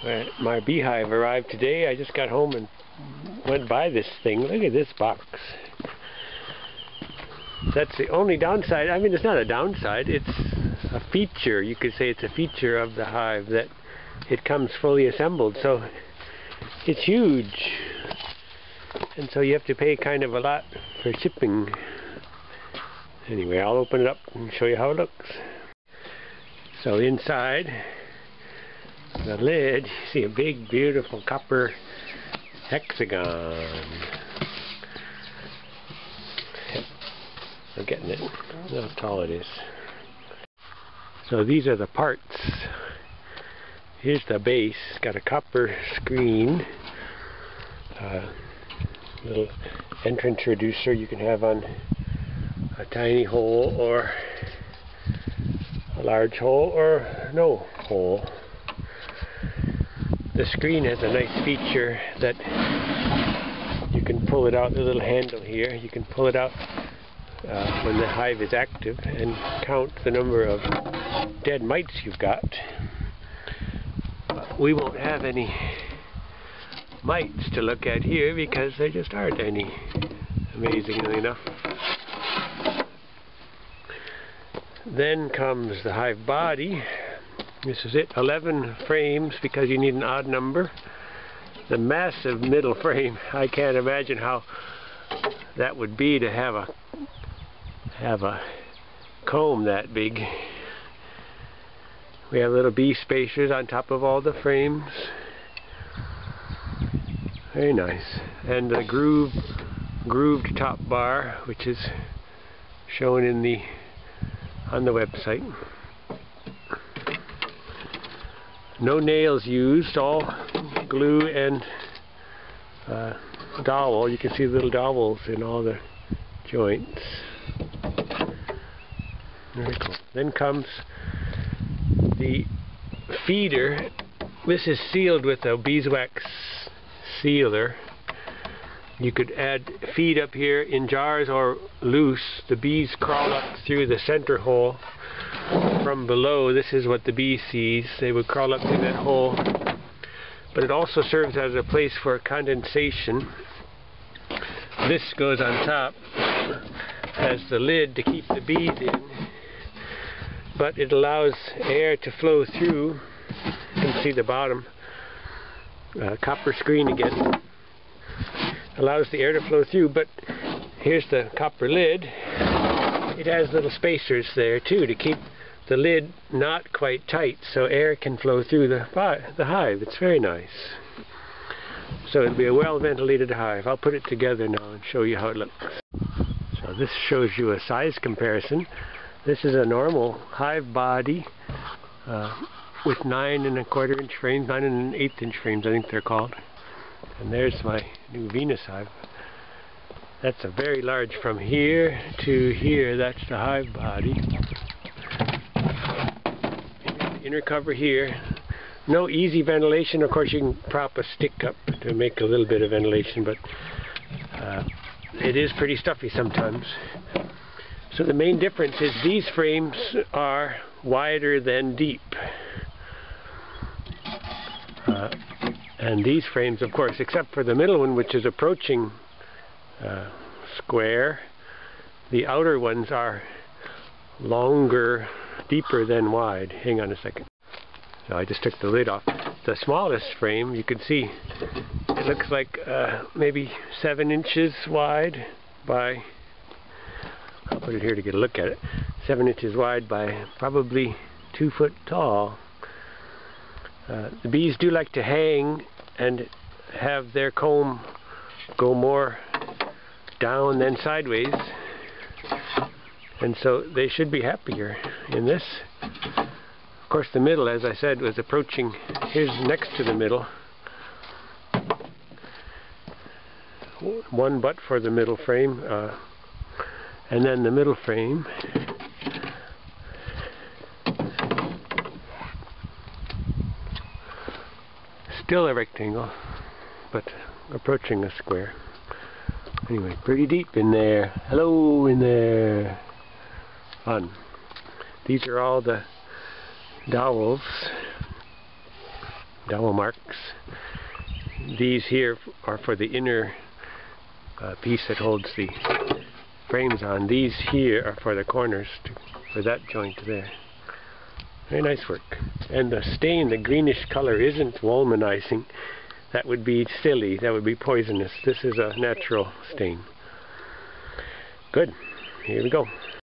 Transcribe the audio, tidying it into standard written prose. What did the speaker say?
My beehive arrived today. I just got home and went by this thing. Look at this box. That's the only downside. I mean, it's not a downside. It's a feature. You could say it's a feature of the hive that it comes fully assembled. So it's huge. And so you have to pay kind of a lot for shipping. Anyway, I'll open it up and show you how it looks. So inside the lid, you see a big, beautiful copper hexagon. I'm getting it. Look how tall it is. So these are the parts. Here's the base. It's got a copper screen. Little entrance reducer you can have on a tiny hole or a large hole or no hole. The screen has a nice feature that you can pull it out, the little handle here, you can pull it out when the hive is active and count the number of dead mites you've got. We won't have any mites to look at here because there just aren't any, amazingly enough. Then comes the hive body. This is it, 11 frames because you need an odd number. The massive middle frame, I can't imagine how that would be to have a comb that big. We have little bee spacers on top of all the frames. Very nice. And the grooved top bar, which is shown in on the website. No nails used, all glue and dowel. You can see the little dowels in all the joints. Very cool. Then comes the feeder. This is sealed with a beeswax sealer. You could add feed up here in jars or loose. The bees crawl up through the center hole from below. This is what the bee sees. They would crawl up through that hole. But it also serves as a place for condensation. This goes on top as the lid to keep the bees in. But it allows air to flow through. You can see the bottom. Copper screen again. Allows the air to flow through, but here's the copper lid. It has little spacers there too to keep the lid not quite tight so air can flow through the hive. It's very nice. So it'll be a well ventilated hive. I'll put it together now and show you how it looks. So this shows you a size comparison. This is a normal hive body with 9 1/4 inch frames, 9 1/8 inch frames I think they're called. And there's my new Venus hive. That's a very large from here to here. That's the hive body. Inner cover here. No easy ventilation. Of course you can prop a stick up to make a little bit of ventilation, but it is pretty stuffy sometimes. So the main difference is these frames are wider than deep. And these frames, of course, except for the middle one, which is approaching square, the outer ones are longer, deeper than wide. Hang on a second. So I just took the lid off. The smallest frame, you can see, it looks like maybe 7 inches wide by, I'll put it here to get a look at it, 7 inches wide by probably 2 foot tall. The bees do like to hang and have their comb go more down than sideways, and so they should be happier in this. Of course the middle, as I said, was approaching. Here's next to the middle. One butt for the middle frame, and then the middle frame. Still a rectangle, but approaching a square. Anyway, pretty deep in there. Hello in there. Fun. These are all the dowels. dowel marks. These here are for the inner piece that holds the frames on. These here are for the corners, for that joint there. Very nice work. And the stain, the greenish color, isn't womanizing. That would be silly. That would be poisonous. This is a natural stain. Good. Here we go.